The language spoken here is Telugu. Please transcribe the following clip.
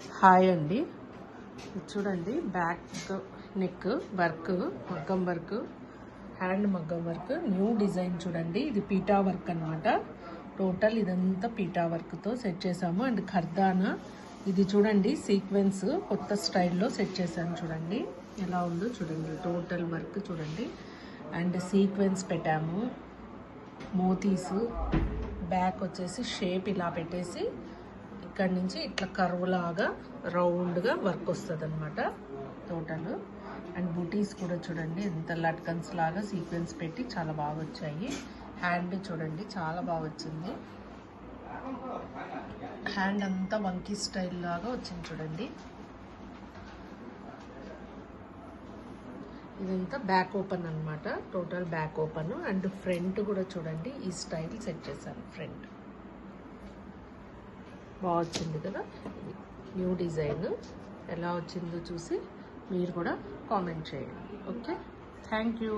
హాయ్ అండి, ఇది చూడండి బ్యాక్ నెక్ వర్క్, మగ్గం వర్క్, హ్యాండ్ మగ్గం వర్క్, న్యూ డిజైన్ చూడండి. ఇది పీటా వర్క్ అనమాట. టోటల్ ఇదంతా పీటా వర్క్తో సెట్ చేసాము. అండ్ ఖర్దానా ఇది చూడండి, సీక్వెన్స్ కొత్త స్టైల్లో సెట్ చేశాను. చూడండి ఎలా ఉందో చూడండి, టోటల్ వర్క్ చూడండి. అండ్ సీక్వెన్స్ పెట్టాము, మోతీస్, బ్యాక్ వచ్చేసి షేప్ ఇలా పెట్టేసి ఇక్కడ నుంచి ఇట్లా కర్వ్ లాగా రౌండ్గా వర్క్ వస్తుంది అనమాట టోటల్. అండ్ బూటీస్ కూడా చూడండి ఎంత లట్కన్స్ లాగా సీక్వెన్స్ పెట్టి చాలా బాగా వచ్చాయి. హ్యాండ్ చూడండి చాలా బాగా వచ్చింది. హ్యాండ్ అంతా వంకీ స్టైల్ లాగా వచ్చింది చూడండి. ఇదంతా బ్యాక్ ఓపెన్ అనమాట, total back open. And front కూడా చూడండి ఈ స్టైల్ సెట్ చేశాను. ఫ్రంట్ బాగా వచ్చింది కదా. న్యూ డిజైన్ ఎలా వచ్చిందో చూసి మీరు కూడా కామెంట్ చేయండి. Okay, thank you.